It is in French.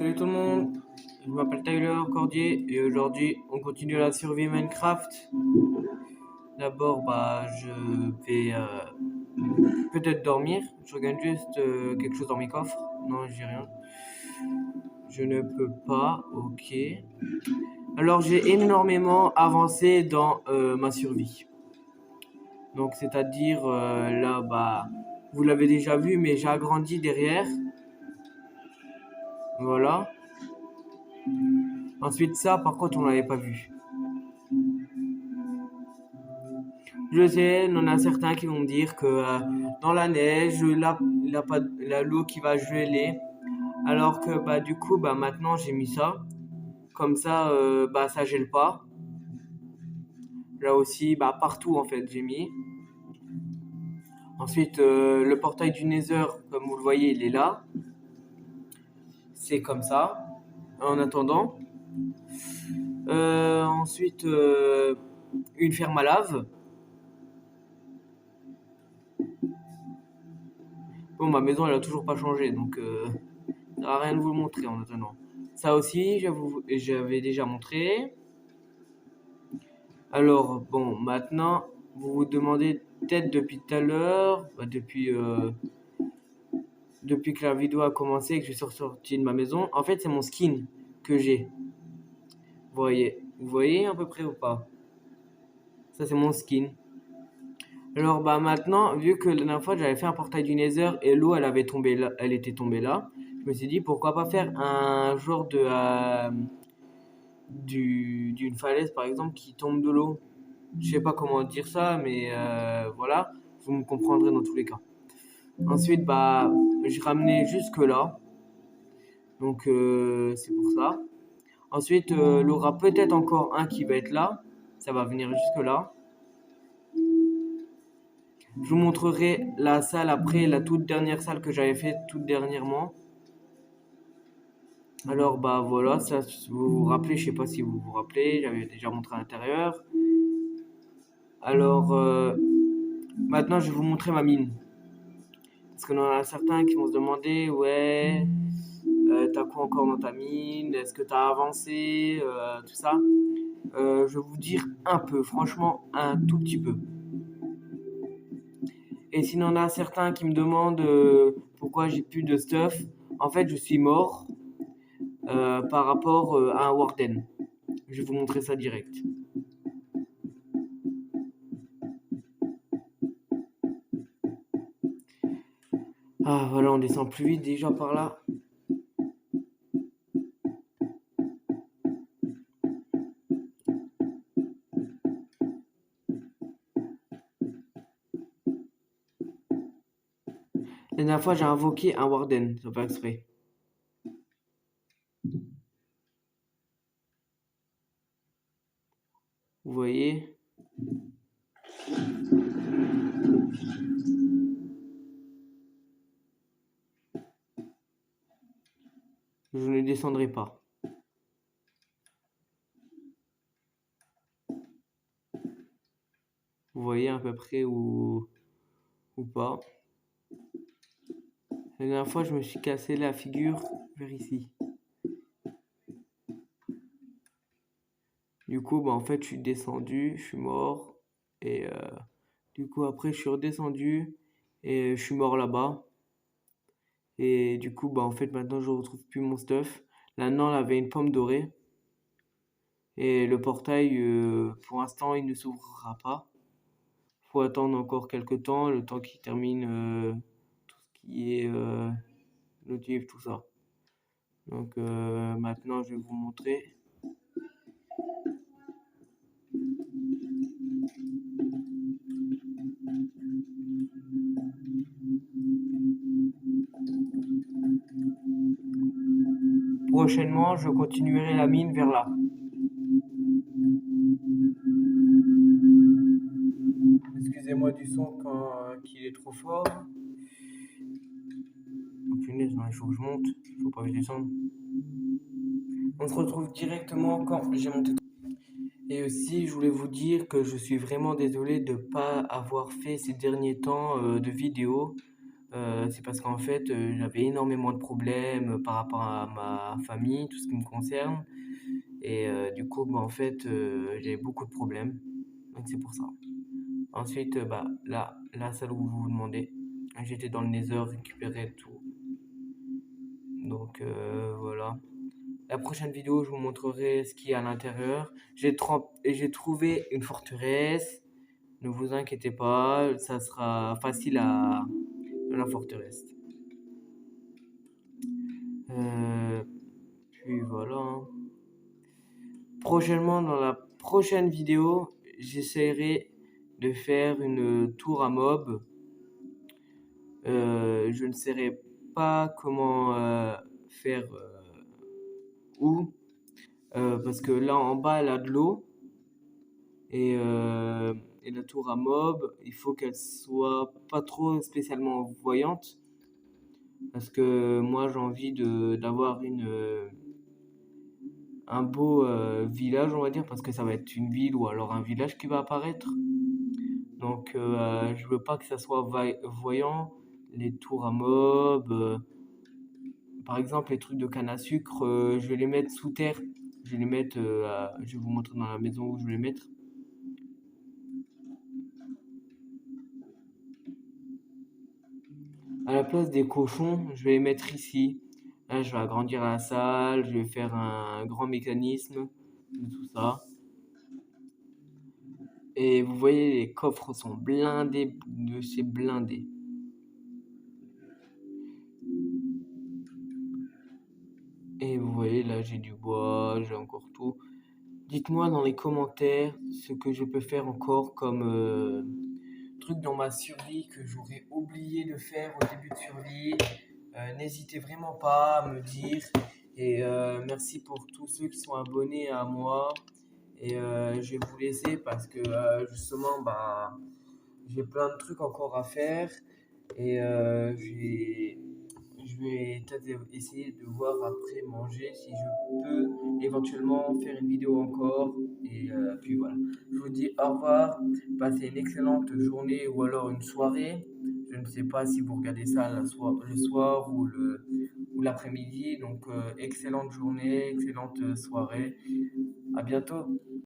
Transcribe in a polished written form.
Salut tout le monde, je m'appelle Tyler Cordier et aujourd'hui on continue la survie Minecraft. D'abord je vais peut-être dormir, je regarde juste quelque chose dans mes coffres. Non, j'ai rien. Je ne peux pas, ok. Alors j'ai énormément avancé dans ma survie. Donc c'est-à-dire là vous l'avez déjà vu mais j'ai agrandi derrière. Voilà. Ensuite ça par contre on l'avait pas vu. Je sais, il y en a certains qui vont me dire que dans la neige, l'eau qui va geler. Alors que du coup maintenant j'ai mis ça. Comme ça ça gèle pas. Là aussi partout en fait j'ai mis. Ensuite le portail du Nether, comme vous le voyez, il est là. C'est comme ça. En attendant. Ensuite une ferme à lave. Bon, ma maison elle a toujours pas changé donc ça sert à rien de vous le montrer en attendant. Ça aussi j'avais déjà montré. Alors bon, maintenant vous vous demandez peut-être depuis tout à l'heure, depuis que la vidéo a commencé et que je suis sorti de ma maison, en fait c'est mon skin que j'ai. Vous voyez à peu près ou pas? Ça c'est mon skin. Alors maintenant, vu que la dernière fois j'avais fait un portail du Nether et l'eau elle était tombée là, je me suis dit pourquoi pas faire un genre d'une falaise par exemple qui tombe de l'eau. Je sais pas comment dire ça, mais voilà, vous me comprendrez dans tous les cas. Ensuite j'ai ramené jusque là, donc c'est pour ça. Ensuite il y aura peut-être encore un qui va être là, ça va venir jusque là. Je vous montrerai la salle après, la toute dernière salle que j'avais faite toute dernièrement. Alors voilà, ça vous vous rappelez, je sais pas si vous vous rappelez, j'avais déjà montré à l'intérieur. Alors maintenant je vais vous montrer ma mine. Parce qu'il y en a certains qui vont se demander, ouais, t'as quoi encore dans ta mine? Est-ce que t'as avancé? Tout ça. Je vais vous dire un peu, franchement, un tout petit peu. Et s'il y en a certains qui me demandent pourquoi j'ai plus de stuff, en fait, je suis mort par rapport à un warden. Je vais vous montrer ça direct. Ah, voilà, on descend plus vite déjà par là. La dernière fois, j'ai invoqué un warden, ça fait exprès. Vous voyez? Je ne descendrai pas. Vous voyez à peu près ou pas. La dernière fois, je me suis cassé la figure vers ici. Du coup, en fait, je suis descendu, je suis mort. Et du coup, après, je suis redescendu et je suis mort là-bas. Et du coup, en fait, maintenant, je retrouve plus mon stuff. Là-dedans, il avait une pomme dorée. Et le portail, pour l'instant, il ne s'ouvrira pas. Faut attendre encore quelques temps, le temps qu'il termine tout ce qui est notif, tout ça. Donc maintenant, je vais vous montrer. Prochainement, je continuerai la mine vers là. Excusez-moi du son qu'il est trop fort. Oh punaise, non, il faut que je monte. Il faut pas que je descende. On se retrouve directement quand j'ai monté. Et aussi, je voulais vous dire que je suis vraiment désolé de ne pas avoir fait ces derniers temps de vidéos. c'est parce qu'en fait, j'avais énormément de problèmes par rapport à ma famille, tout ce qui me concerne. Et du coup, bah, en fait, j'avais beaucoup de problèmes. Donc c'est pour ça. Ensuite, bah, là, la salle où vous vous demandez, j'étais dans le Nether, récupérer tout. Donc voilà. La prochaine vidéo, je vous montrerai ce qu'il y a à l'intérieur. J'ai trouvé une forteresse. Ne vous inquiétez pas, ça sera facile à la forteresse. Euh, Puis voilà, hein. Prochainement, dans la prochaine vidéo, j'essaierai de faire une tour à mob. Je ne saurais pas comment faire où, parce que là en bas, elle a de l'eau. Et la tour à mob, il faut qu'elle soit pas trop spécialement voyante. Parce que moi, j'ai envie d'avoir un beau village, on va dire, parce que ça va être une ville ou alors un village qui va apparaître. Donc, je veux pas que ça soit voyant. Les tours à mob, par exemple, les trucs de canne à sucre, je vais les mettre sous terre. Je vais les mettre, je vais vous montrer dans la maison où je vais les mettre. À la place des cochons, je vais les mettre ici. Là, je vais agrandir la salle, je vais faire un grand mécanisme de tout ça. Et vous voyez, les coffres sont blindés de chez blindés. Et vous voyez, là, j'ai du bois, j'ai encore tout. Dites-moi dans les commentaires ce que je peux faire encore comme truc dans ma survie que j'aurais oublié de faire au début de survie. N'hésitez vraiment pas à me dire. Et merci pour tous ceux qui sont abonnés à moi. Et je vais vous laisser parce que justement, bah, j'ai plein de trucs encore à faire. Et je vais peut-être essayer de voir après manger si je peux éventuellement faire une vidéo encore. Et puis voilà. Je vous dis au revoir. Passez une excellente journée ou alors une soirée. Je ne sais pas si vous regardez ça le soir ou l'après-midi. Donc excellente journée, excellente soirée. À bientôt.